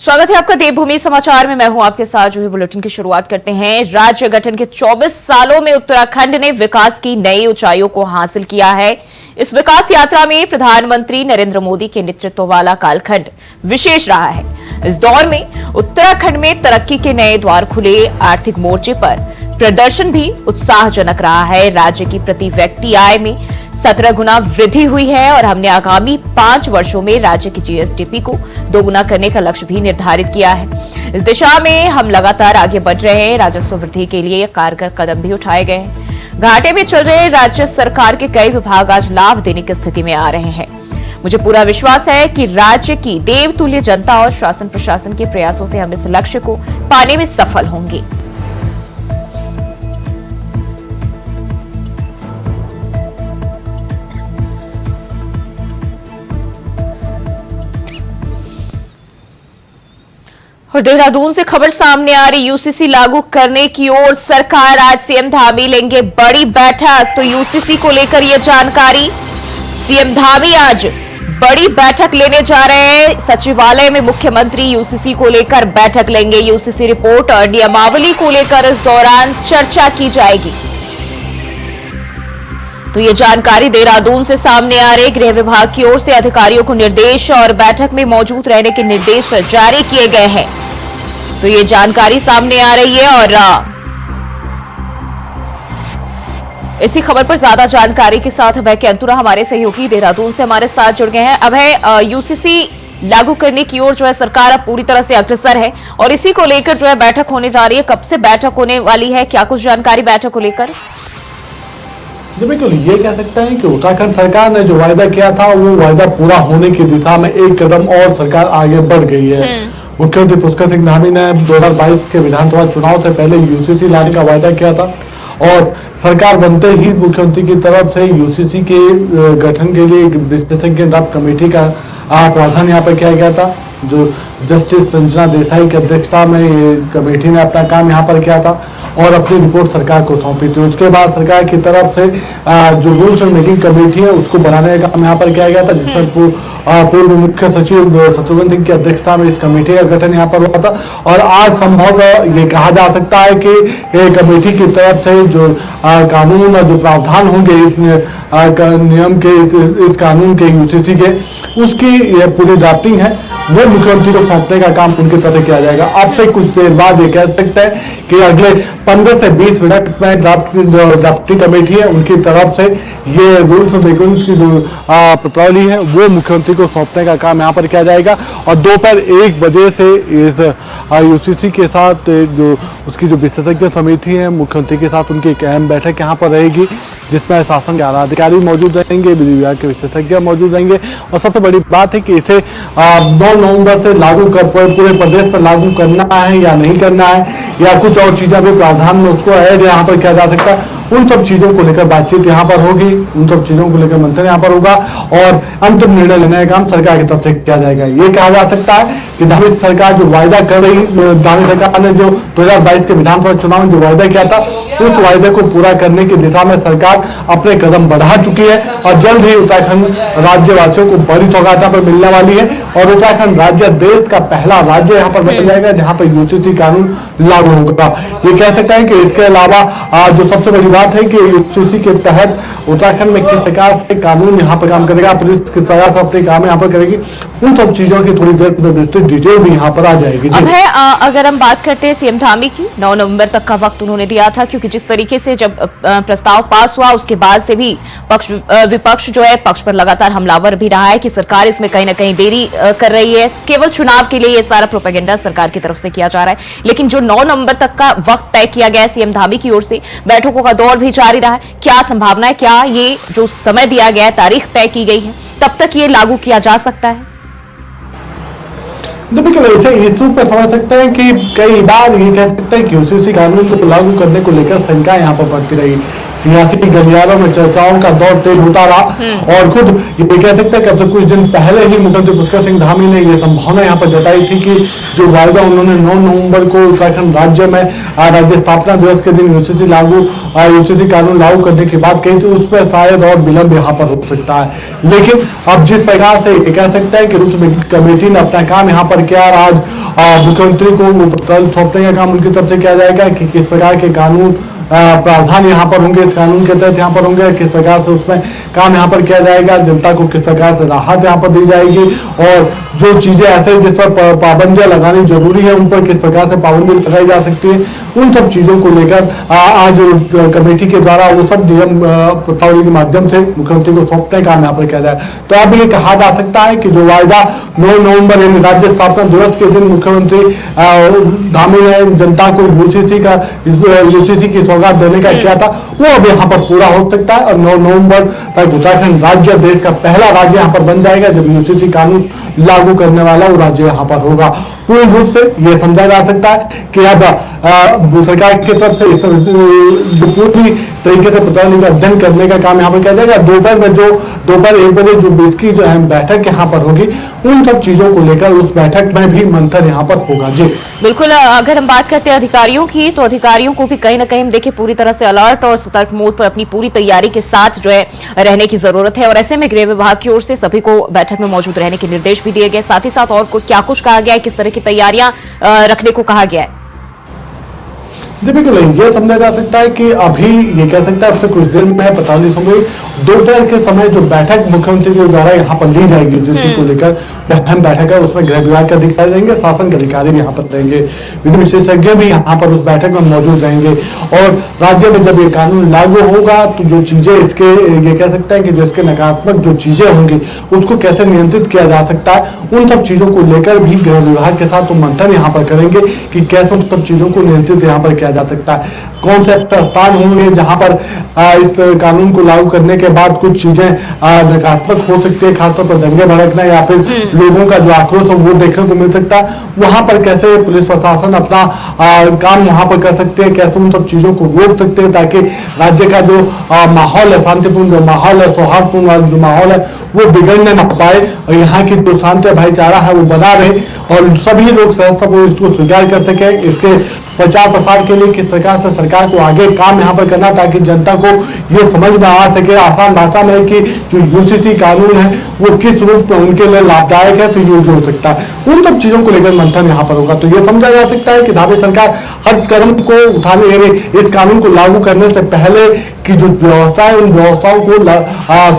स्वागत है आपका देवभूमि समाचार में। मैं हूं आपके साथ जो है बुलेटिन की शुरुआत करते हैं। राज्य गठन के 24 सालों में उत्तराखंड ने विकास की नई ऊंचाइयों को हासिल किया है। इस विकास यात्रा में प्रधानमंत्री नरेंद्र मोदी के नेतृत्व वाला कालखंड विशेष रहा है। इस दौर में उत्तराखंड में तरक्की के नए द्वार खुले। आर्थिक मोर्चे पर प्रदर्शन भी उत्साहजनक रहा है। राज्य की प्रति व्यक्ति आय में 17 गुना वृद्धि हुई है और हमने आगामी 5 वर्षों में राज्य की जीएसडीपी को दोगुना करने का लक्ष्य भी निर्धारित किया है। इस दिशा में हम लगातार आगे बढ़ रहे हैं। राजस्व वृद्धि के लिए कारगर कदम भी उठाए गए हैं। घाटे में चल रहे राज्य सरकार के कई विभाग आज लाभ देने की स्थिति में आ रहे हैं। मुझे पूरा विश्वास है कि राज्य की देवतुल्य जनता और शासन प्रशासन के प्रयासों से हम इस लक्ष्य को पाने में सफल होंगे। और देहरादून से खबर सामने आ रही, यूसीसी लागू करने की ओर सरकार। आज सीएम धामी लेंगे बड़ी बैठक। तो यूसीसी को लेकर यह जानकारी, सीएम धामी आज बड़ी बैठक लेने जा रहे हैं। सचिवालय में मुख्यमंत्री यूसीसी को लेकर बैठक लेंगे। यूसीसी रिपोर्ट और नियमावली को लेकर इस दौरान चर्चा की जाएगी। तो ये जानकारी देहरादून से सामने आ रही। गृह विभाग की ओर से अधिकारियों को निर्देश और बैठक में मौजूद रहने के निर्देश जारी किए गए हैं। तो ये जानकारी सामने आ रही है और इसी खबर पर ज्यादा जानकारी के साथ अभय केंतुरा हमारे सहयोगी देहरादून से हमारे साथ जुड़ गए हैं। अभय, यूसीसी लागू करने की ओर जो है सरकार अब पूरी तरह से अग्रसर है और इसी को लेकर जो है बैठक होने जा रही है। कब से बैठक होने वाली है, क्या कुछ जानकारी बैठक को लेकर? बिल्कुल, ये कह सकते हैं कि उत्तराखंड सरकार ने जो वायदा किया था वो वायदा पूरा होने की दिशा में एक कदम और सरकार आगे बढ़ गई है। मुख्यमंत्री पुष्कर सिंह धामी ने 2022 के विधानसभा चुनाव से पहले यूसीसी लाने का वायदा किया था और सरकार बनते ही मुख्यमंत्री की तरफ से यूसीसी के गठन के लिए एक विशेषज्ञ कमेटी का प्रावधान यहाँ पर किया गया था, जो जस्टिस संजना देसाई की अध्यक्षता में ये कमेटी ने अपना काम यहाँ पर किया था और अपनी रिपोर्ट सरकार को सौंपी थी। उसके बाद सरकार की तरफ से जो रूल्स एंड मेकिंग कमेटी है उसको बनाने का काम यहाँ पर किया गया था, जिसमें पूर्व मुख्य सचिव शत्रुघ्न सिंह की अध्यक्षता में इस कमेटी का गठन यहाँ पर हुआ था। और आज संभव ये कहा जा सकता है कि कमेटी की तरफ से जो कानून और जो प्रावधान होंगे इस नियम के, इस कानून के, यूसीसी के, उसकी ये पूरी ड्राफ्टिंग है वो मुख्यमंत्री को सौंपने का काम उनकी तरफ से किया जाएगा। अब से कुछ देर बाद ये कह सकते हैं कि अगले 15 से 20 मिनट में ड्राफ्टिंग कमेटी है उनकी तरफ से ये रूल्स मेकिंग की जो प्रणाली है वो मुख्यमंत्री को सौंपने का काम यहाँ पर किया जाएगा। और दोपहर 1 बजे से इस यूसीसी के साथ जो उसकी जो विशेषज्ञ समिति है मुख्यमंत्री के साथ उनकी एक अहम बैठक यहाँ पर रहेगी, जिसमें शासन के आला अधिकारी मौजूद रहेंगे, विधि विभाग के विशेषज्ञ मौजूद रहेंगे। और सबसे बड़ी बात है कि इसे 9 नवंबर से लागू कर पूरे प्रदेश पर लागू करना है या नहीं करना है, या कुछ और चीजें भी प्रावधान में उसको ऐड यहाँ पर किया जा सकता है। उन सब चीजों को लेकर बातचीत यहाँ पर होगी, उन सब चीजों को लेकर मंथन यहाँ पर होगा और अंतिम निर्णय लेने का काम सरकार की तरफ से किया जाएगा। ये कहा जा सकता है कि धामी सरकार जो वायदा कर रही, धामी सरकार ने जो 2022 के विधानसभा चुनाव में जो वायदा किया था उस वायदे को पूरा करने की दिशा में सरकार अपने कदम बढ़ा चुकी है और जल्द ही उत्तराखंड राज्यवासियों को बड़ी सौगात पर मिलने वाली है और उत्तराखंड राज्य देश का पहला राज्य यहाँ पर बन जाएगा जहाँ पर यूसीसी कानून लागू होगा। ये कह सकते हैं कि इसके अलावा जो सबसे बड़ी बात है कि यूसीसी के तहत उत्तराखंड में किस प्रकार से कानून यहाँ पर काम करेगा, पुलिस किस प्रकार से अपने काम यहाँ पर करेगी, उन सब चीजों की थोड़ी देर में विस्तृत डिटेल भी यहाँ पर आ जाएगी। अब है अगर हम बात करते हैं सीएम धामी की, 9 नवंबर तक का वक्त उन्होंने दिया था, क्योंकि जिस तरीके से जब प्रस्ताव पास हुआ उसके बाद से भी विपक्ष जो है पक्ष पर लगातार हमलावर भी रहा है कि सरकार इसमें कहीं ना कहीं देरी कर रही है। केवल चुनाव के लिए ये सारा प्रोपेगेंडा सरकार की तरफ से किया जा रहा है, लेकिन जो 9 नवंबर तक का वक्त तय किया गया है सीएम धामी की ओर से, बैठकों का दौर भी जारी रहा है। क्या संभावना है, क्या ये जो समय दिया गया है, तारीख तय की गई है, तब तक ये लागू किया जा सकता है? बिल्कुल, ऐसे इस रूप में समझ सकते हैं कि कई बार ये कह सकते हैं कि यूसीसी कानून को लागू करने को लेकर शंका यहाँ पर बढ़ती रही। सियासी गलियारों में चर्चाओं का दौर तेज होता रहा और खुद ये कह सकते हैं कि अब से कुछ दिन पहले ही मुख्यमंत्री पुष्कर सिंह धामी ने ये संभावना यहाँ पर जताई थी कि जो वायदा उन्होंने 9 नवंबर को उत्तराखंड राज्य में राज्य स्थापना दिवस के दिन यूसीसी कानून लागू करने की बात कही थी, उस पर शायद और विलंब यहाँ पर हो सकता है। लेकिन अब जिस प्रकार से ये कह सकते हैं कि उच्च कमेटी ने अपना काम यहाँ पर किया, आज मुख्यमंत्री को सौंपने का काम उनकी तरफ से किया जाएगा कि किस प्रकार के कानून प्रावधान यहाँ पर होंगे, इस कानून के तहत यहाँ पर होंगे, किस प्रकार से उसमें काम यहाँ पर किया जाएगा, जनता को किस प्रकार से राहत यहाँ पर दी जाएगी और जो चीजें ऐसे जिस पर पाबंदियां लगानी जरूरी है उन पर किस प्रकार से पाबंदी लगाई जा सकती है, उन सब चीजों को लेकर आज कमेटी के द्वारा वो सब नियम प्रस्तावली के माध्यम से मुख्यमंत्री को सौंपने का काम यहाँ पर किया जाए। तो अब ये कहा जा सकता है कि जो वायदा 9 नवंबर यानी राज्य स्थापना दिवस के दिन मुख्यमंत्री धामी ने जनता को यूसीसी की सौगात देने का किया था, वो अब यहाँ पर पूरा हो सकता है और 9 नवंबर तक उत्तराखंड राज्य देश का पहला राज्य यहाँ पर बन जाएगा जब यूसीसी कानून लागू करने वाला वो राज्य यहाँ पर होगा। पूर्ण रूप से ये समझा जा सकता है कि अब सरकार की तरफ से इस पूरी तरीके से प्रणाली का अध्ययन करने का काम यहाँ पर किया जाएगा। दोपहर 1 बजे जो 20 की जो अहम बैठक यहाँ पर होगी, उन सब चीजों को लेकर उस बैठक में भी मंथन यहाँ पर होगा। जी बिल्कुल, अगर हम बात करते हैं अधिकारियों की, तो अधिकारियों को भी कहीं ना कहीं देखिए पूरी तरह से अलर्ट और सतर्क मोड पर अपनी पूरी तैयारी के साथ जो है रहने की जरूरत है और ऐसे में गृह विभाग की ओर से सभी को बैठक में मौजूद रहने के निर्देश भी दिए गए। साथ ही साथ और क्या कुछ कहा गया है, किस तरह की तैयारियां रखने को कहा गया है? जी बिल्कुल, ये समझा जा सकता है कि अभी ये कह सकता है अब से कुछ दिन में पता नहीं समय दोपहर के समय जो बैठक मुख्यमंत्री के द्वारा यहाँ पर ली जाएगी जिसको लेकर अहम बैठक है, उसमें गृह विभाग के अधिकारी रहेंगे, शासन के अधिकारी भी यहाँ पर रहेंगे, विधि विशेषज्ञ भी यहाँ पर उस बैठक में मौजूद रहेंगे और राज्य में जब ये कानून लागू होगा तो जो चीजें इसके ये कह सकते हैं कि जो इसके नकारात्मक जो चीजें होंगी उसको कैसे नियंत्रित किया जा सकता है, उन सब चीजों को लेकर भी गृह विभाग के साथ तो मंथन यहाँ पर करेंगे कि कैसे उन सब चीजों को नियंत्रित यहाँ पर किया जा सकता है, कौन से स्थान होंगे जहां पर इस कानून को लागू करने के बाद कुछ चीजें नकारात्मक हो सकती है, खासतौर पर दंगे भड़कना या फिर लोगों का जो आक्रोश है वो देखने को मिल सकता है, वहां पर कैसे पुलिस प्रशासन अपना काम वहां पर कर सकते हैं, कैसे उन सब चीजों को रोक सकते हैं ताकि राज्य का जो माहौल है, शांतिपूर्ण जो माहौल है, सौहार्दपूर्ण जो माहौल है वो बिगड़ने ना पाए और यहाँ की जो शांति भाईचारा है वो बना रहे और सभी लोग सहजता इसको स्वीकार कर सके। इसके प्रचार प्रसार के लिए किस प्रकार से सरकार को आगे काम यहाँ पर करना ताकि जनता को ये समझ में आ सके आसान भाषा में कि जो यूसीसी कानून है वो किस रूप में उनके लिए लाभदायक है, तो यूज हो सकता है, उन सब चीजों को लेकर मंथन यहाँ पर होगा। तो ये समझा जा सकता है कि धामी सरकार हर कदम को उठाने इस कानून को लागू करने से पहले की जो व्यवस्था है उन व्यवस्थाओं को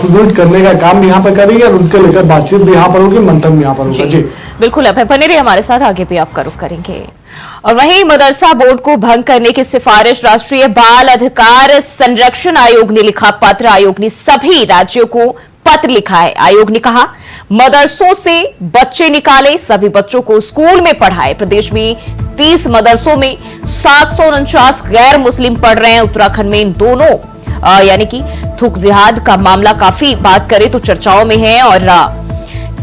सुदृढ़ करने का काम भी यहाँ पर करेंगे और उनके लेकर बातचीत भी यहाँ पर होगी, मंथन भी यहाँ पर होगा। जी बिल्कुल, अभय पनेरे हमारे साथ आगे भी आपका रुख करेंगे। और वहीं मदरसा बोर्ड को भंग करने की सिफारिश राष्ट्रीय बाल अधिकार संरक्षण आयोग ने लिखा पत्र। आयोग ने सभी राज्यों को पत्र लिखा है। आयोग ने कहा मदरसों से बच्चे निकाले, सभी बच्चों को स्कूल में पढ़ाए। प्रदेश में 30 मदरसों में 749 गैर मुस्लिम पढ़ रहे हैं। उत्तराखंड में इन दोनों यानी कि थूक जिहाद का मामला काफी बात करें तो चर्चाओं में है और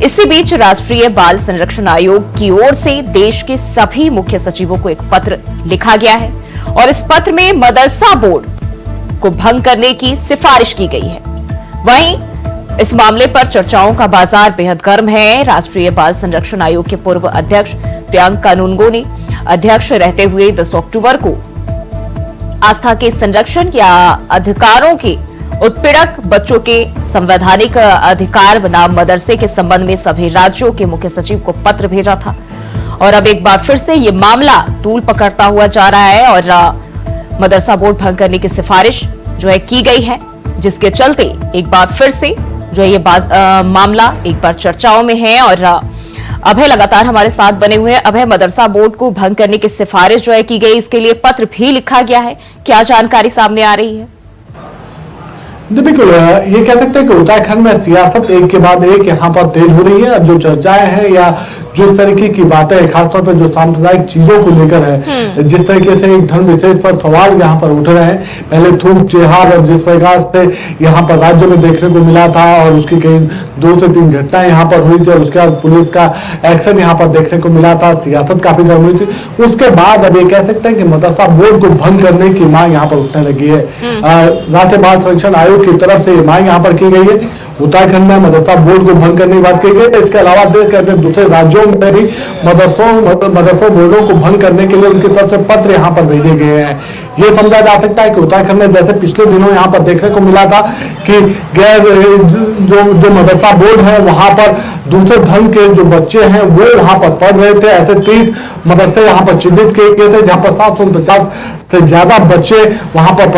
इसी बीच राष्ट्रीय बाल संरक्षण आयोग की ओर से देश के सभी मुख्य सचिवों को एक पत्र लिखा गया है और इस पत्र में मदरसा बोर्ड को भंग करने की सिफारिश की गई है। वहीं इस मामले पर चर्चाओं का बाजार बेहद गर्म है। राष्ट्रीय बाल संरक्षण आयोग के पूर्व अध्यक्ष प्रियंका कानूनगो ने अध्यक्ष रहते हुए 10 अक्टूबर को आस्था के संरक्षण या अधिकारों के उत्पीड़क बच्चों के संवैधानिक अधिकार बनाम मदरसे के संबंध में सभी राज्यों के मुख्य सचिव को पत्र भेजा था और अब एक बार फिर से ये मामला तूल पकड़ता हुआ जा रहा है और मदरसा बोर्ड भंग करने की सिफारिश जो है की गई है, जिसके चलते एक बार फिर से जो है ये मामला एक बार चर्चाओं में है और अभय लगातार हमारे साथ बने हुए हैं। अभय, मदरसा बोर्ड को भंग करने की सिफारिश जो है की गई, इसके लिए पत्र भी लिखा गया है, क्या जानकारी सामने आ रही है? बिल्कुल, ये कह सकते हैं कि उत्तराखंड में सियासत एक के बाद एक यहाँ पर तेज हो रही है। अब जो चर्चाएं हैं या जो इस तरीके की बातें है, खासतौर पर जो सांप्रदायिक चीजों को लेकर है, जिस तरीके से एक धर्म विशेष पर सवाल यहाँ पर उठ रहे हैं, पहले थूक जिहाद और जिस प्रकार से यहाँ पर राज्य में देखने को मिला था और उसकी कई 2 से 3 घटनाएं यहाँ पर हुई थी और उसके बाद पुलिस का एक्शन यहाँ पर देखने को मिला था, सियासत काफी गर्म हुई थी। उसके बाद अब ये कह सकते हैं कि मदरसा बोर्ड को भंग करने की मांग यहाँ पर उठने लगी है। राष्ट्रीय बाल संरक्षण आयोग की तरफ से ये मांग यहाँ पर की गई है। उत्तराखंड में मदरसा बोर्ड को भंग करने की बात की गई है। इसके अलावा देश के दूसरे राज्यों में भी मदरसा बोर्डों को भंग करने के लिए उनकी तरफ से पत्र यहाँ पर भेजे गए हैं। ये समझा जा सकता है कि उत्तराखंड में जैसे पिछले दिनों यहाँ पर देखने को मिला था कि गैर जो मदरसा बोर्ड है वहां पर दूसरे धर्म के जो बच्चे हैं वो वहां पर पढ़ रहे थे। ऐसे 30 मदरसे यहाँ पर चिन्हित किए गए थे जहां पर 750 से ज्यादा बच्चे वहां पर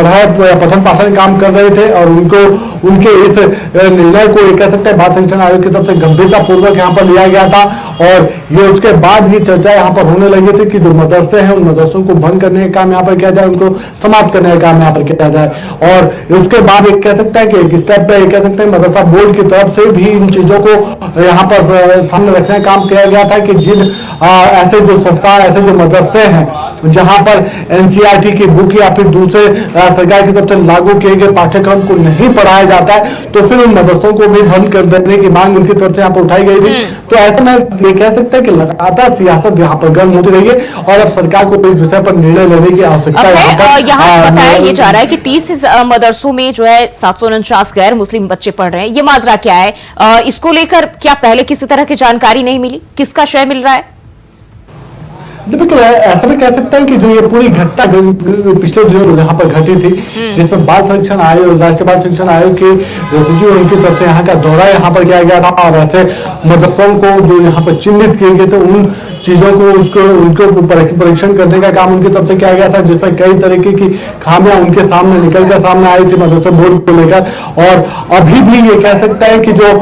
पठन पाठन काम कर रहे थे और उनके इस निर्णय को ये कह सकते हैं बाल संरक्षण आयोग की तरफ से गंभीरता पूर्वक यहाँ पर लिया गया था। और ये उसके बाद ये चर्चा यहाँ पर होने लगी थी कि जो मदरसे हैं उन मदरसों को भंग करने का काम यहाँ पर किया जाए, उनको समाप्त करने का काम यहाँ पर किया जाए। और उसके बाद एक कह सकता है कि एक स्टेप पे कह सकते हैं मदरसा बोर्ड की तरफ से भी इन चीजों को यहाँ पर सामने रखने का काम किया गया था कि जिन ऐसे जो संस्था, ऐसे जो मदरसे हैं जहां पर एनसीईआरटी की बुक या फिर दूसरे सरकार की तरफ से लागू किए गए पाठ्यक्रम को नहीं पढ़ाया जाता है तो फिर उन मदरसों को भी बंद कर देने की मांग उनकी तरफ से यहाँ पर उठाई गई थी। तो ऐसे में ये कह सकते हैं कि लगातार सियासत यहाँ पर गर्म होती रही है और अब सरकार को इस विषय पर निर्णय लेने की आवश्यकता है। यहाँ बताया ये जा रहा है कि 30 मदरसों में जो है 749 गैर मुस्लिम बच्चे पढ़ रहे हैं। ये माजरा क्या है? इसको लेकर क्या पहले किसी तरह की जानकारी नहीं मिली? किसका श्रेय मिल रहा है? बिल्कुल ऐसा भी कह सकते हैं कि जो ये पूरी घटना पिछले दिनों यहाँ पर घटी थी जिसमें बाल संरक्षण आयोग, राष्ट्रीय बाल संरक्षण आयोग के सचिव उनकी तरफ से यहाँ का दौरा यहाँ पर किया गया था और ऐसे मदरसों को जो यहाँ पर चिन्हित किए गए थे उन चीजों को उनको परीक्षण करने का काम उनकी तरफ से किया गया था जिसमें कई तरीके की खामियां उनके सामने निकल कर सामने आई थी मदरसा बोर्ड को लेकर। और अभी भी ये कह सकते हैं कि जो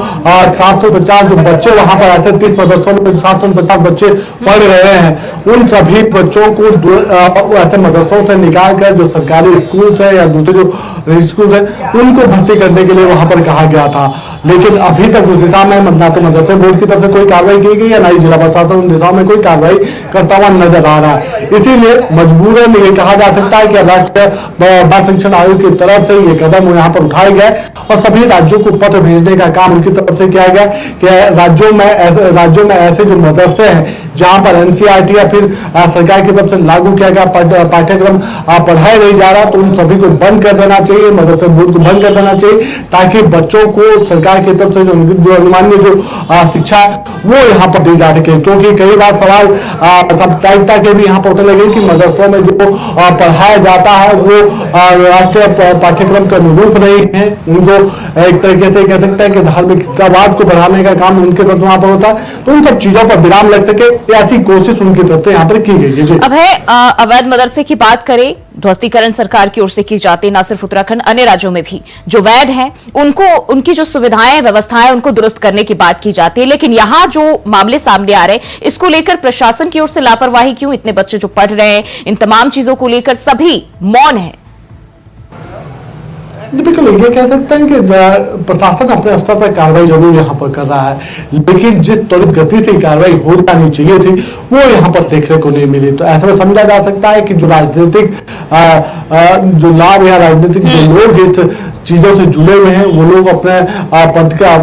750 जो बच्चे वहां पर ऐसे 30 मदरसों में 750 बच्चे पढ़ रहे हैं उन सभी बच्चों को ऐसे मदरसों से निकाल कर जो सरकारी स्कूल है या दूसरे जो स्कूल है उनको भर्ती करने के लिए वहां पर कहा गया था। लेकिन अभी तक उस दिशा में ना तो मदरसे बोर्ड की तरफ से कोई कार्रवाई की गई है ना ही जिला प्रशासन उन दिशा में कोई कार्रवाई करता हुआ नजर आ रहा है। इसीलिए मजबूरन ये कहा जा सकता है कि राष्ट्रीय बाल संरक्षण आयोग की तरफ से ये कदम यहाँ पर उठाए गए और सभी राज्यों को पत्र भेजने का काम उनकी तरफ से किया गया कि राज्यों में ऐसे जो मदरसे हैं जहां पर एनसीईआरटी या फिर सरकार की तरफ से लागू किया गया पाठ्यक्रम पढ़ाया नहीं जा रहा तो उन सभी को बंद कर देना चाहिए, मदरसा बोर्ड को बंद कर देना चाहिए ताकि बच्चों को सरकार की तरफ से जो अनुमान्य जो शिक्षा वो यहाँ पर दी जा सके। क्योंकि कई बार सवाल साप्ताहिकता के भी यहाँ पर उठने लगे कि मदरसों में जो पढ़ाया जाता है वो राष्ट्रीय पाठ्यक्रम के अनुरूप नहीं है। उनको एक तरीके से कह सकते हैं कि धार्मिकतावाद को बढ़ाने का काम उनके तरफ वहां पर होता है तो उन सब चीजों पर विराम लग सके ऐसी कोशिश उनकी तरफ से यहाँ पर की गई है। अब है अवैध मदरसे की बात करें, ध्वस्तीकरण सरकार की ओर से की जाती है, न सिर्फ उत्तराखंड अन्य राज्यों में भी जो वैध हैं उनको उनकी जो सुविधाएं व्यवस्थाएं उनको दुरुस्त करने की बात की जाती है। लेकिन यहाँ जो मामले सामने आ रहे हैं इसको लेकर प्रशासन की ओर से लापरवाही क्यों? इतने बच्चे जो पढ़ रहे हैं इन तमाम चीजों को लेकर सभी मौन है। बिल्कुल ये कह सकते हैं कि प्रशासन अपने स्तर पर कार्रवाई जरूर यहाँ पर कर रहा है लेकिन जिस त्वरित गति से कार्रवाई हो जानी चाहिए थी वो यहाँ पर देखने को नहीं मिली। तो ऐसा में समझा जा सकता है कि जो राजनीतिक जो लाभ या राजनीतिक जो लोग इस चीजों से जुड़े हुए हैं वो लोग अपने पद का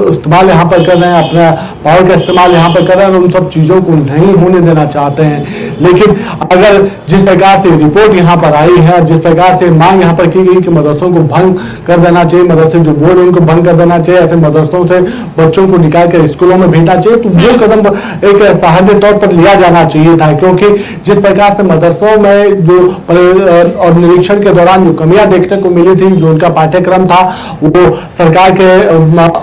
इस्तेमाल यहाँ पर कर रहे हैं, अपने पावर का इस्तेमाल यहाँ पर कर रहे हैं और उन सब चीजों को नहीं होने देना चाहते हैं। लेकिन अगर जिस प्रकार से रिपोर्ट यहाँ पर आई है, जिस प्रकार से मांग यहाँ पर की गई कि मदरसों को भंग कर देना चाहिए, मदरसे जो बोर्ड है उनको भंग कर देना चाहिए, ऐसे मदरसों से बच्चों को निकाल कर स्कूलों में भेजना चाहिए तो वो कदम एक सहायता तौर पर लिया जाना चाहिए था। क्योंकि जिस प्रकार से मदरसों में जो और निरीक्षण के दौरान जो कमियां देखने को मिली थी, जो उनका पाठ्यक्रम था वो सरकार के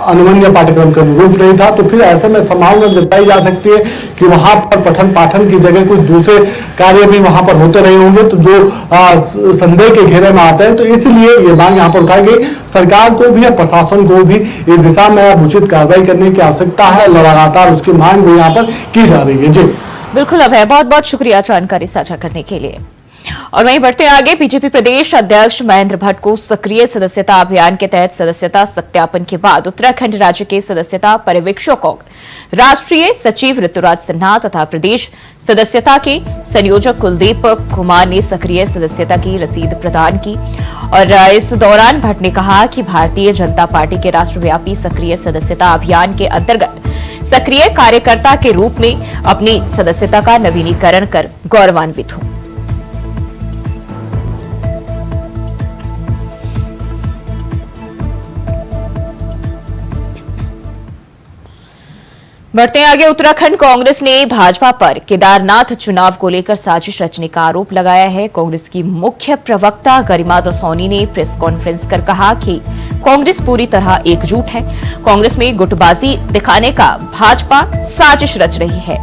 अनुमन्य पाठ्यक्रम के अनुरूप नहीं था तो फिर ऐसे में संभावना जताई जा सकती है कि वहां पर पठन पाठन की जगह कोई दूसरे कार्य भी वहां पर होते रहे होंगे तो जो संदेह के घेरे में आते हैं। तो इसलिए ये मांग यहाँ पर उठाई गई। सरकार को भी या प्रशासन को भी इस दिशा में उचित कार्रवाई करने की आवश्यकता है। लगातार उसकी मांग भी यहाँ पर की जा रही है। जी बिल्कुल अभय, बहुत बहुत शुक्रिया जानकारी साझा करने के लिए। और वहीं बढ़ते आगे, बीजेपी प्रदेश अध्यक्ष महेंद्र भट्ट को सक्रिय सदस्यता अभियान के तहत सदस्यता सत्यापन के बाद उत्तराखंड राज्य के सदस्यता पर्यवेक्षक और राष्ट्रीय सचिव ऋतुराज सिन्हा तथा प्रदेश सदस्यता के संयोजक कुलदीप कुमार ने सक्रिय सदस्यता की रसीद प्रदान की। और इस दौरान भट्ट ने कहा कि भारतीय जनता पार्टी के राष्ट्रव्यापी सक्रिय सदस्यता अभियान के अंतर्गत सक्रिय कार्यकर्ता के रूप में अपनी सदस्यता का नवीनीकरण कर गौरवान्वित हूं। बढ़ते आगे, उत्तराखंड कांग्रेस ने भाजपा पर केदारनाथ चुनाव को लेकर साजिश रचने का आरोप लगाया है। कांग्रेस की मुख्य प्रवक्ता गरिमा दसौनी ने प्रेस कॉन्फ्रेंस कर कहा कि कांग्रेस पूरी तरह एकजुट है। कांग्रेस में गुटबाजी दिखाने का भाजपा साजिश रच रही है।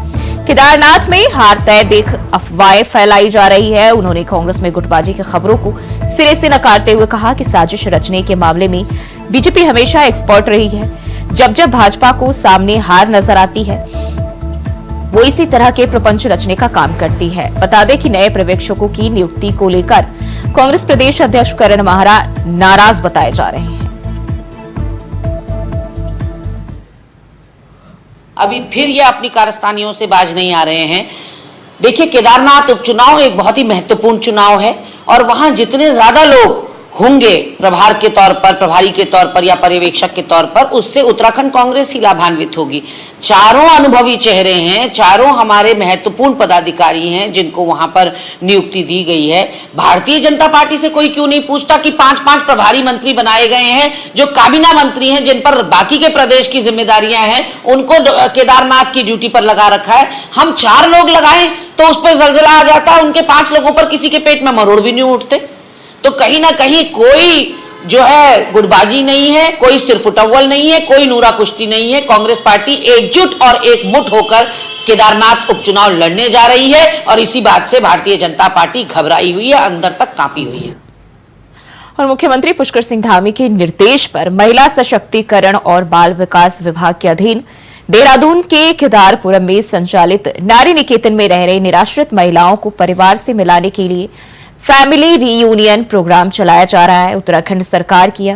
केदारनाथ में हार तय देख अफवाहें फैलाई जा रही है। उन्होंने कांग्रेस में गुटबाजी की खबरों को सिरे से नकारते हुए कहा कि साजिश रचने के मामले में बीजेपी हमेशा एक्सपर्ट रही है। जब जब भाजपा को सामने हार नजर आती है, वो इसी तरह के प्रपंच रचने का काम करती है। बता दें कि नए पर्यवेक्षकों की नियुक्ति को लेकर कांग्रेस प्रदेश अध्यक्ष करण माहरा नाराज बताए जा रहे हैं। अभी फिर ये अपनी कारस्तानियों से बाज नहीं आ रहे हैं। देखिए, केदारनाथ उपचुनाव एक बहुत ही महत्वपूर्ण चुनाव है और वहां जितने ज्यादा लोग होंगे प्रभारी के तौर पर या पर्यवेक्षक के तौर पर, उससे उत्तराखंड कांग्रेस ही लाभान्वित होगी। चारों अनुभवी चेहरे हैं, चारों हमारे महत्वपूर्ण पदाधिकारी हैं जिनको वहां पर नियुक्ति दी गई है। भारतीय जनता पार्टी से कोई क्यों नहीं पूछता कि 5-5 प्रभारी मंत्री बनाए गए हैं, जो काबीना मंत्री हैं, जिन पर बाकी के प्रदेश की जिम्मेदारियां हैं, उनको केदारनाथ की ड्यूटी पर लगा रखा है। हम 4 लोग लगाएं तो उस पर जलजला आ जाता है, उनके 5 लोगों पर किसी के पेट में मरोड़ भी नहीं उठते। तो कहीं ना कहीं कोई जो है गुटबाजी नहीं है, कोई सिरफुटव्वल नहीं है, कोई नूरा कुश्ती नहीं है। कांग्रेस पार्टी एकजुट और एकमुठ होकर केदारनाथ उपचुनाव लड़ने जा रही है और इसी बात से भारतीय जनता पार्टी घबराई हुई है, अंदर तक कांपी हुई है। और मुख्यमंत्री पुष्कर सिंह धामी के निर्देश पर महिला सशक्तिकरण और बाल विकास विभाग के अधीन देहरादून के केदारपुरम में संचालित नारी निकेतन में रह रही निराश्रित महिलाओं को परिवार से मिलाने के लिए फैमिली रीयूनियन प्रोग्राम चलाया जा रहा है। उत्तराखंड सरकार की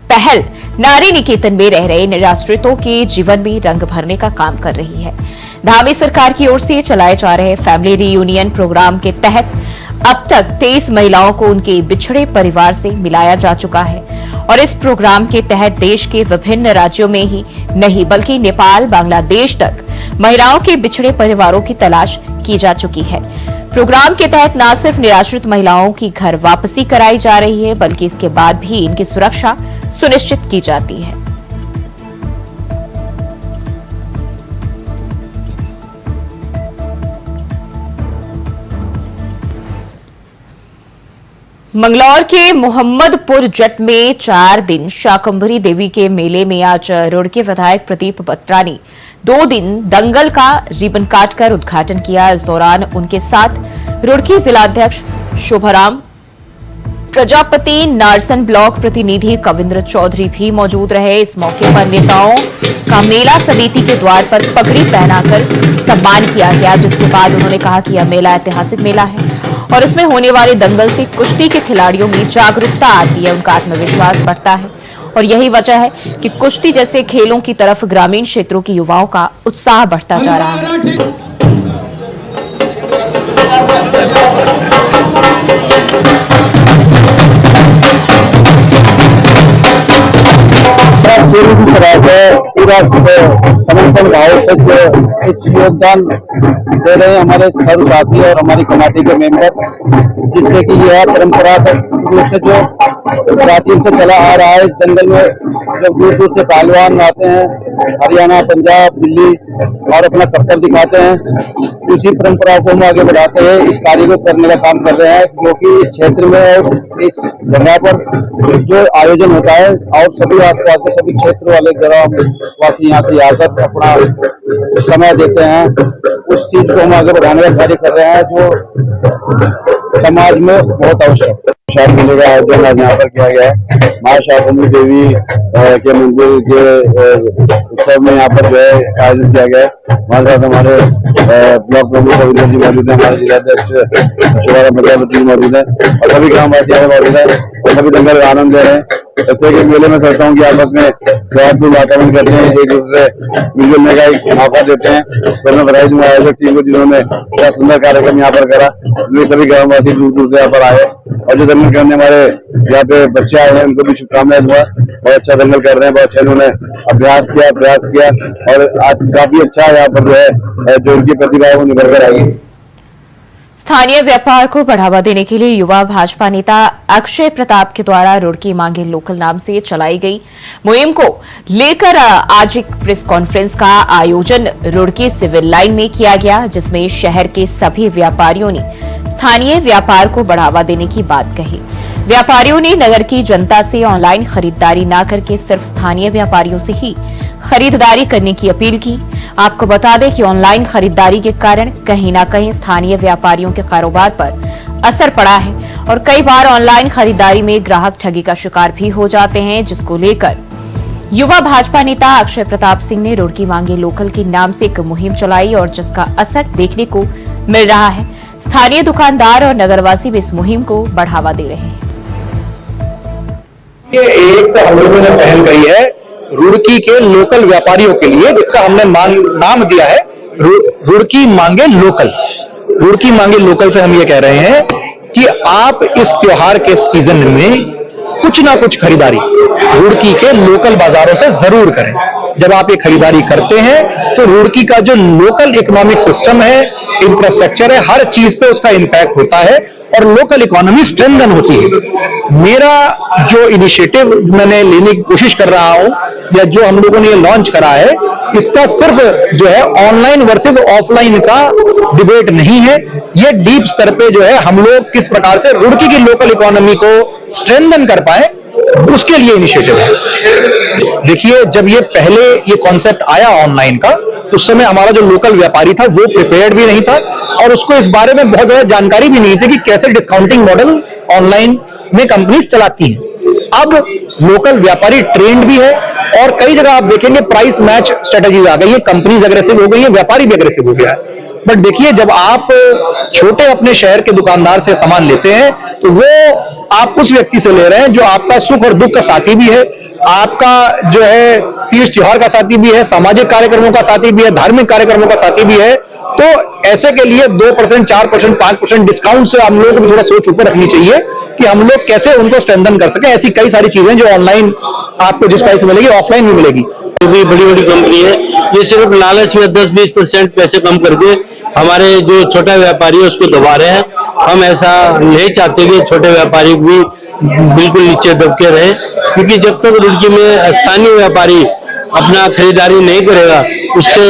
पहल नारी निकेतन में रह रहे निराश्रितों के जीवन में रंग भरने का काम कर रही है। धामी सरकार की ओर से चलाए जा रहे फैमिली रीयूनियन प्रोग्राम के तहत अब तक 23 महिलाओं को उनके बिछड़े परिवार से मिलाया जा चुका है और इस प्रोग्राम के तहत देश के विभिन्न राज्यों में ही नहीं बल्कि नेपाल, बांग्लादेश तक महिलाओं के बिछड़े परिवारों की तलाश की जा चुकी है। प्रोग्राम के तहत न सिर्फ निराश्रित महिलाओं की घर वापसी कराई जा रही है, बल्कि इसके बाद भी इनकी सुरक्षा सुनिश्चित की जाती है। मंगलौर के मोहम्मदपुर जट में 4 दिन शाकंभरी देवी के मेले में आज रुड़की विधायक प्रदीप बत्रा ने 2 दिन दंगल का रिबन काटकर उद्घाटन किया। इस दौरान उनके साथ रुड़की जिलाध्यक्ष शोभाराम प्रजापति, नारसन ब्लॉक प्रतिनिधि कविंद्र चौधरी भी मौजूद रहे। इस मौके पर नेताओं का मेला समिति के द्वार पर पगड़ी पहनाकर सम्मान किया गया, जिसके बाद उन्होंने कहा कि यह मेला ऐतिहासिक मेला है और इसमें होने वाले दंगल से कुश्ती के खिलाड़ियों में जागरूकता आती है, उनका आत्मविश्वास बढ़ता है और यही वजह है कि कुश्ती जैसे खेलों की तरफ ग्रामीण क्षेत्रों के युवाओं का उत्साह बढ़ता जा रहा है। पूरी तरह से पूरा समर्पण भाव से इस योगदान दे रहे हैं हमारे सर्व साथी और हमारी कमेटी के मेंबर, जिससे कि यह परंपरागत रूप से जो प्राचीन से चला आ रहा है। इस दंगल में जब दूर दूर से पहलवान आते हैं, हरियाणा, पंजाब, दिल्ली, और अपना करतब दिखाते हैं, इसी परंपरा को हम आगे बढ़ाते हैं। इस कार्य को करने का काम कर रहे हैं, क्योंकि इस क्षेत्र में और इस जगह पर जो आयोजन होता है और सभी आसपास के सभी क्षेत्र वाले ग्राम वासी यहाँ से आकर अपना समय देते हैं, उस चीज को हम आगे बढ़ाने का कार्य कर रहे हैं जो समाज में बहुत आवश्यक है। प्रसाद मेले का आयोजन आज यहाँ पर किया गया है। माँ शाकुंभरी देवी के मंदिर के उत्सव में यहाँ पर जो है आयोजन किया गया है। हमारे साथ हमारे ब्लॉक प्रमुख रविंद्र जी मौजूद है, हमारे जिलाध्यक्ष शिवाराम प्रजापति जी मौजूद है और सभी ग्रामवासी मौजूद है और सभी दंगल का आनंद ले रहे हैं। ऐसे के मेले में सोचता हूँ कि आपस में सौहार्दपूर्ण वातावरण करते हैं, एक दूसरे से मिलजुलने का एक मौका देते हैं। तो मैं बधाई दूंगा आयोजक टीम को जिन्होंने बड़ा सुंदर कार्यक्रम यहाँ पर करा। सभी ग्रामवासी दूर दूर से यहाँ पर आए और जो दंगल करने हमारे यहाँ पे बच्चे आए हैं उनको भी शुभकामनाएं दूंगा। बहुत अच्छा दंगल कर रहे हैं, बहुत अच्छा इन्होंने अभ्यास किया, प्रयास किया और आज काफी अच्छा यहाँ पर जो है जो उनकी प्रतिभा है वो निभर कर आएगी। स्थानीय व्यापार को बढ़ावा देने के लिए युवा भाजपा नेता अक्षय प्रताप के द्वारा रुड़की मांगे लोकल नाम से चलाई गई मुहिम को लेकर आज एक प्रेस कॉन्फ्रेंस का आयोजन रुड़की सिविल लाइन में किया गया, जिसमें शहर के सभी व्यापारियों ने स्थानीय व्यापार को बढ़ावा देने की बात कही। व्यापारियों ने नगर की जनता से ऑनलाइन खरीदारी न करके सिर्फ स्थानीय व्यापारियों से ही खरीदारी करने की अपील की। आपको बता दें कि ऑनलाइन खरीदारी के कारण कहीं न कहीं स्थानीय व्यापारियों के कारोबार पर असर पड़ा है और कई बार ऑनलाइन खरीदारी में ग्राहक ठगी का शिकार भी हो जाते हैं, जिसको लेकर युवा भाजपा नेता अक्षय प्रताप सिंह ने रुड़की मांगे लोकल के नाम से एक मुहिम चलाई और जिसका असर देखने को मिल रहा है। स्थानीय दुकानदार और नगरवासी भी इस मुहिम को बढ़ावा दे रहे हैं। ये एक हम लोगों ने पहल करी है रुड़की के लोकल व्यापारियों के लिए, जिसका हमने नाम दिया है रुड़की मांगे लोकल। रुड़की मांगे लोकल से हम ये कह रहे हैं कि आप इस त्योहार के सीजन में कुछ ना कुछ खरीदारी रुड़की के लोकल बाजारों से जरूर करें। जब आप ये खरीदारी करते हैं तो रुड़की का जो लोकल इकोनॉमिक सिस्टम है, इंफ्रास्ट्रक्चर है, हर चीज पे उसका इंपैक्ट होता है और लोकल इकोनॉमी स्ट्रेंथन होती है। मेरा जो इनिशिएटिव मैंने लेने की कोशिश कर रहा हूं या जो हम लोगों ने ये लॉन्च करा है, इसका सिर्फ जो है ऑनलाइन वर्सेस ऑफलाइन का डिबेट नहीं है। ये डीप स्तर पे जो है हम लोग किस प्रकार से रुड़की की लोकल इकोनॉमी को स्ट्रेंथन कर पाए, उसके लिए इनिशिएटिव है। देखिए, जब ये पहले ये कॉन्सेप्ट आया ऑनलाइन का, उस समय हमारा जो लोकल व्यापारी था वो प्रिपेयर्ड भी नहीं था और उसको इस बारे में बहुत ज्यादा जानकारी भी नहीं थी कि कैसे डिस्काउंटिंग मॉडल ऑनलाइन में कंपनीज चलाती हैं। अब लोकल व्यापारी ट्रेंड भी है और कई जगह आप देखेंगे प्राइस मैच स्ट्रेटेजीज आ गई है, कंपनीज अग्रेसिव हो गई है, व्यापारी भी अग्रेसिव हो गया है। बट देखिए, जब आप छोटे अपने शहर के दुकानदार से सामान लेते हैं तो वो आप उस व्यक्ति से ले रहे हैं जो आपका सुख और दुख का साथी भी है, आपका जो है तीज त्योहार का साथी भी है, सामाजिक कार्यक्रमों का साथी भी है, धार्मिक कार्यक्रमों का साथी भी है। तो ऐसे के लिए 2%, 4%, 5% डिस्काउंट से हम लोगों को भी थोड़ा सोच ऊपर रखनी चाहिए कि हम लोग कैसे उनको स्ट्रेंथन कर सके। ऐसी कई सारी चीजें जो ऑनलाइन आपको जिस प्राइस मिलेगी ऑफलाइन भी मिलेगी। भी बड़ी बड़ी कंपनी है, ये सिर्फ लालच में 10-20% पैसे कम करके हमारे जो छोटा व्यापारी है उसको दबा रहे हैं। हम ऐसा नहीं चाहते कि छोटे व्यापारी भी बिल्कुल नीचे दबके रहे, क्योंकि जब तक रुड़की में स्थानीय व्यापारी अपना खरीदारी नहीं करेगा उससे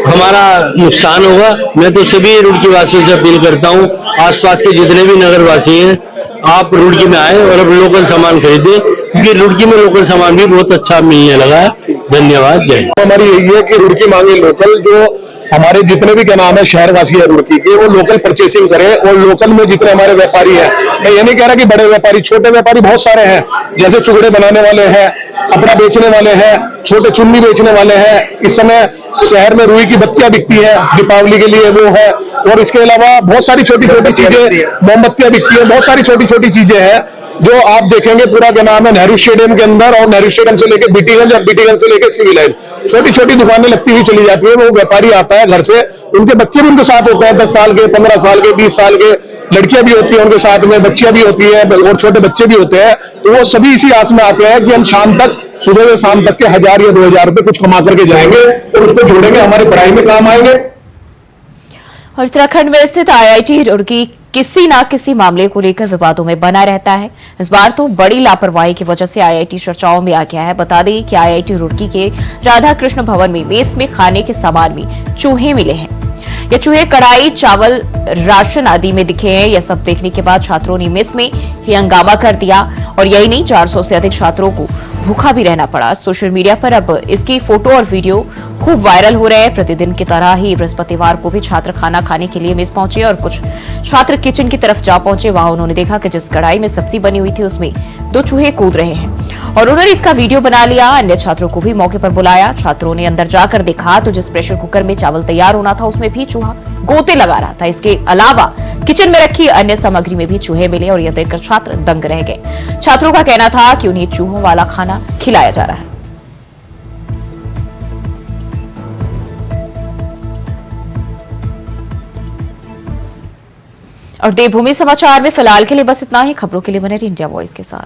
हमारा नुकसान होगा। मैं तो सभी रुड़की वासियों से अपील करता हूँ, आसपास के जितने भी नगरवासी हैं, आप रुड़की में आए और अब लोकल सामान खरीदें, क्योंकि रुड़की में लोकल सामान भी बहुत अच्छा मिलने लगा है। धन्यवाद। जय। हमारी यही है कि रुड़की मांगे लोकल, जो हमारे जितने भी क्या नाम है शहरवासी है रुड़की के, वो लोकल परचेसिंग करें और लोकल में जितने हमारे व्यापारी हैं, मैं ये नहीं कह रहा कि बड़े व्यापारी, छोटे व्यापारी बहुत सारे हैं, जैसे चुगड़े बनाने वाले हैं, कपड़ा बेचने वाले हैं, छोटे चुन्नी बेचने वाले हैं। इस समय शहर में रुई की बत्तियां बिकती है दीपावली के लिए, वो है। और इसके अलावा बहुत सारी छोटी छोटी चीजें, मोमबत्तियां बिकती है, बहुत सारी छोटी छोटी चीजें हैं जो आप देखेंगे पूरा क्या नाम है नेहरू स्टेडियम के अंदर, और नेहरू स्टेडियम से लेकर बीटीगंज और बीटीगंज से लेकर सिविल लाइन छोटी छोटी दुकानें लगती हुई चली जाती है। वो व्यापारी आता है घर से, उनके बच्चे भी उनके साथ होते हैं, 10 साल के, 15 साल के, 20 साल के, लड़कियां भी होती हैं उनके साथ में, बच्चियां भी होती है और छोटे बच्चे भी होते हैं। तो वो सभी इसी आस में आते हैं कि हम शाम तक, सुबह से शाम तक के 1000 या 2000 रुपए कुछ कमा करके जाएंगे और उसको जोड़ेंगे, हमारी पढ़ाई में काम आएंगे। और उत्तराखंड में स्थित IIT रुड़की किसी न किसी मामले को लेकर विवादों में बना रहता है। इस बार तो बड़ी लापरवाही की वजह से IIT चर्चाओं में आ गया है। बता दें कि IIT रुड़की के राधा कृष्ण भवन में मेस में खाने के सामान में चूहे मिले हैं। ये चूहे कढ़ाई, चावल, राशन आदि में दिखे हैं। यह सब देखने के बाद छात्रों ने मेस में ही हंगामा कर दिया और यही नहीं, 400 से अधिक छात्रों को भूखा भी रहना पड़ा। सोशल मीडिया पर अब इसकी फोटो और वीडियो खूब वायरल हो रहे हैं। प्रतिदिन की तरह ही बृहस्पतिवार को भी छात्र खाना खाने के लिए मेस पहुंचे और कुछ छात्र किचन की तरफ जा पहुंचे। वहां उन्होंने देखा कि जिस कढ़ाई में सब्जी बनी हुई थी उसमें 2 चूहे कूद रहे हैं और उन्होंने इसका वीडियो बना लिया। अन्य छात्रों को भी मौके पर बुलाया। छात्रों ने अंदर जाकर देखा तो जिस प्रेशर कुकर में चावल तैयार होना था उसमें भी चूहा गोते लगा रहा था। इसके अलावा किचन में रखी अन्य सामग्री में भी चूहे मिले और यह देखकर छात्र दंग रह गए। छात्रों का कहना था कि उन्हें चूहों वाला खाना खिलाया जा रहा है। और देवभूमि समाचार में फिलहाल के लिए बस इतना ही। खबरों के लिए बने रहिए इंडिया वॉइस के साथ।